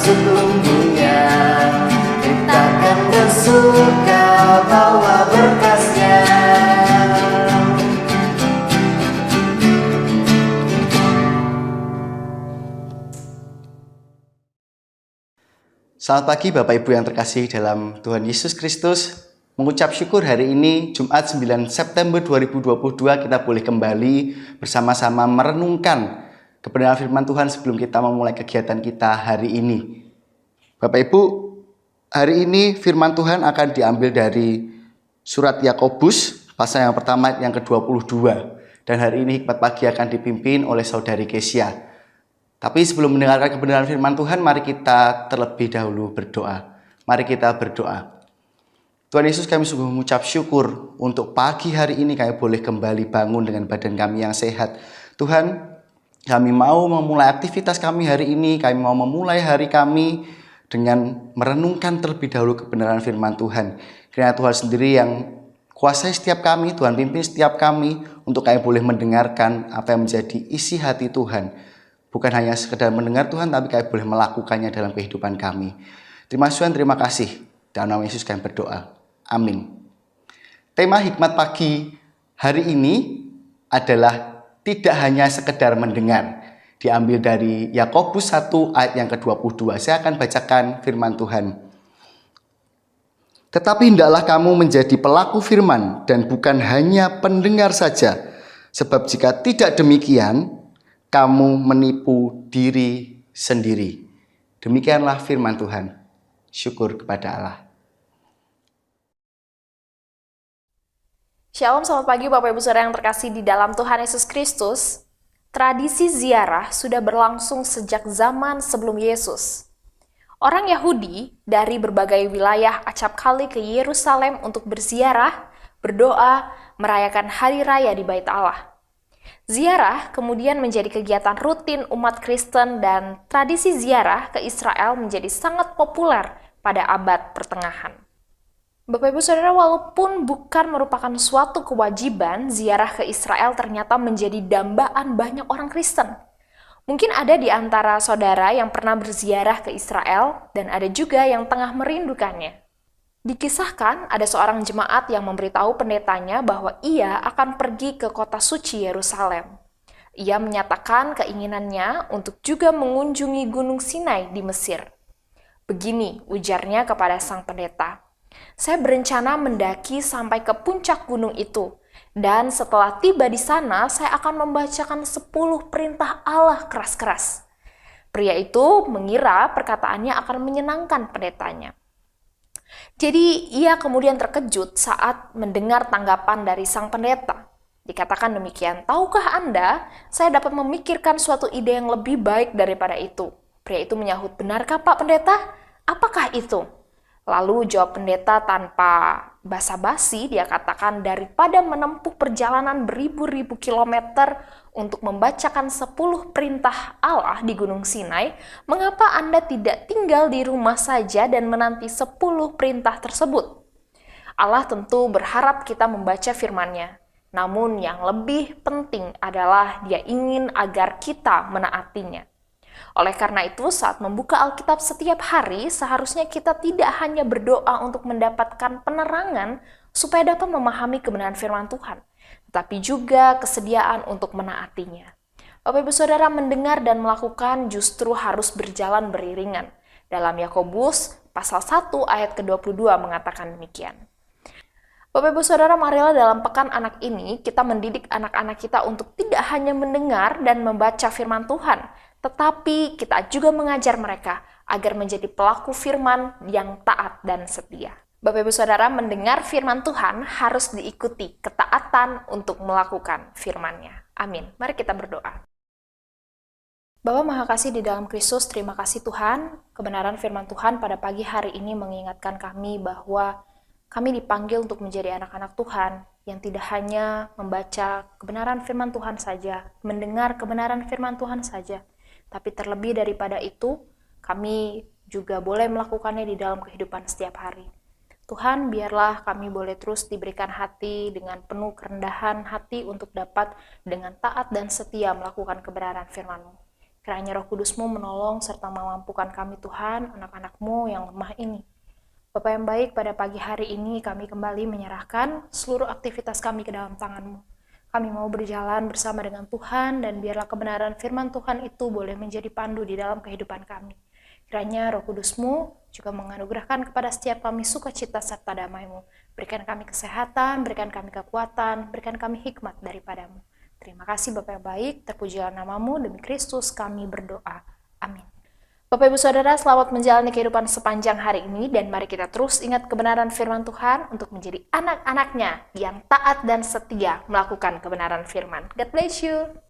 sesungguhnya. Kita bersuka bawa berkasnya. Selamat pagi Bapak Ibu yang terkasih dalam Tuhan Yesus Kristus. Mengucap syukur hari ini Jumat 9 September 2022 kita boleh kembali bersama-sama merenungkan kebenaran firman Tuhan sebelum kita memulai kegiatan kita hari ini. Bapak Ibu, hari ini firman Tuhan akan diambil dari surat Yakobus pasal yang pertama yang ke-22. Dan hari ini Hikmat Pagi akan dipimpin oleh Saudari Kesia. Tapi sebelum mendengarkan kebenaran firman Tuhan, mari kita terlebih dahulu berdoa. Mari kita berdoa. Tuhan Yesus, kami sungguh mengucap syukur untuk pagi hari ini kami boleh kembali bangun dengan badan kami yang sehat. Tuhan, kami mau memulai aktivitas kami hari ini, kami mau memulai hari kami dengan merenungkan terlebih dahulu kebenaran firman Tuhan. Kiranya Tuhan sendiri yang kuasai setiap kami, Tuhan pimpin setiap kami untuk kami boleh mendengarkan apa yang menjadi isi hati Tuhan. Bukan hanya sekedar mendengar Tuhan, tapi kami boleh melakukannya dalam kehidupan kami. Terima kasih Tuhan, terima kasih. Dalam nama Yesus kami berdoa. Amin. Tema Hikmat Pagi hari ini adalah tidak hanya sekedar mendengar. Diambil dari Yakobus 1 ayat yang ke-22. Saya akan bacakan firman Tuhan. Tetapi hendaklah kamu menjadi pelaku firman dan bukan hanya pendengar saja. Sebab jika tidak demikian, kamu menipu diri sendiri. Demikianlah firman Tuhan. Syukur kepada Allah. Shalom, selamat pagi Bapak Ibu Saudara yang terkasih di dalam Tuhan Yesus Kristus. Tradisi ziarah sudah berlangsung sejak zaman sebelum Yesus. Orang Yahudi dari berbagai wilayah acap kali ke Yerusalem untuk berziarah, berdoa, merayakan hari raya di Bait Allah. Ziarah kemudian menjadi kegiatan rutin umat Kristen dan tradisi ziarah ke Israel menjadi sangat populer pada abad pertengahan. Bapak Ibu Saudara, walaupun bukan merupakan suatu kewajiban, ziarah ke Israel ternyata menjadi dambaan banyak orang Kristen. Mungkin ada di antara saudara yang pernah berziarah ke Israel dan ada juga yang tengah merindukannya. Dikisahkan ada seorang jemaat yang memberitahu pendetanya bahwa ia akan pergi ke kota suci Yerusalem. Ia menyatakan keinginannya untuk juga mengunjungi Gunung Sinai di Mesir. Begini ujarnya kepada sang pendeta. Saya berencana mendaki sampai ke puncak gunung itu, dan setelah tiba di sana, saya akan membacakan 10 perintah Allah keras-keras. Pria itu mengira perkataannya akan menyenangkan pendetanya. Jadi ia kemudian terkejut saat mendengar tanggapan dari sang pendeta. Dikatakan demikian, tahukah Anda, saya dapat memikirkan suatu ide yang lebih baik daripada itu. Pria itu menyahut, benarkah Pak Pendeta? Apakah itu? Lalu jawab pendeta tanpa basa-basi, dia katakan daripada menempuh perjalanan beribu-ribu kilometer untuk membacakan 10 perintah Allah di Gunung Sinai, mengapa Anda tidak tinggal di rumah saja dan menanti 10 perintah tersebut? Allah tentu berharap kita membaca firman-Nya, namun yang lebih penting adalah Dia ingin agar kita menaatinya. Oleh karena itu, saat membuka Alkitab setiap hari, seharusnya kita tidak hanya berdoa untuk mendapatkan penerangan supaya dapat memahami kebenaran firman Tuhan, tetapi juga kesediaan untuk menaatinya. Bapak Ibu Saudara, mendengar dan melakukan justru harus berjalan beriringan. Dalam Yakobus pasal 1 ayat ke-22 mengatakan demikian. Bapak Ibu Saudara, marilah dalam pekan anak ini kita mendidik anak-anak kita untuk tidak hanya mendengar dan membaca firman Tuhan, tetapi kita juga mengajar mereka agar menjadi pelaku firman yang taat dan setia. Bapak Ibu Saudara, mendengar firman Tuhan harus diikuti ketaatan untuk melakukan firman-Nya. Amin. Mari kita berdoa. Bapa Maha Kasih di dalam Kristus, terima kasih Tuhan. Kebenaran firman Tuhan pada pagi hari ini mengingatkan kami bahwa kami dipanggil untuk menjadi anak-anak Tuhan yang tidak hanya membaca kebenaran firman Tuhan saja, mendengar kebenaran firman Tuhan saja, tapi terlebih daripada itu, kami juga boleh melakukannya di dalam kehidupan setiap hari. Tuhan, biarlah kami boleh terus diberikan hati dengan penuh kerendahan hati untuk dapat dengan taat dan setia melakukan kebenaran firman-Mu. Kiranya Roh Kudus-Mu menolong serta memampukan kami Tuhan, anak-anak-Mu yang lemah ini. Bapa yang baik, pada pagi hari ini kami kembali menyerahkan seluruh aktivitas kami ke dalam tangan-Mu. Kami mau berjalan bersama dengan Tuhan, dan biarlah kebenaran firman Tuhan itu boleh menjadi pandu di dalam kehidupan kami. Kiranya Roh Kudus-Mu juga menganugerahkan kepada setiap kami sukacita serta damai-Mu. Berikan kami kesehatan, berikan kami kekuatan, berikan kami hikmat daripada-Mu. Terima kasih Bapa yang baik, terpujilah nama-Mu, demi Kristus kami berdoa. Amin. Bapak Ibu Saudara, selamat menjalani kehidupan sepanjang hari ini, dan mari kita terus ingat kebenaran firman Tuhan untuk menjadi anak-anaknya yang taat dan setia melakukan kebenaran firman. God bless you.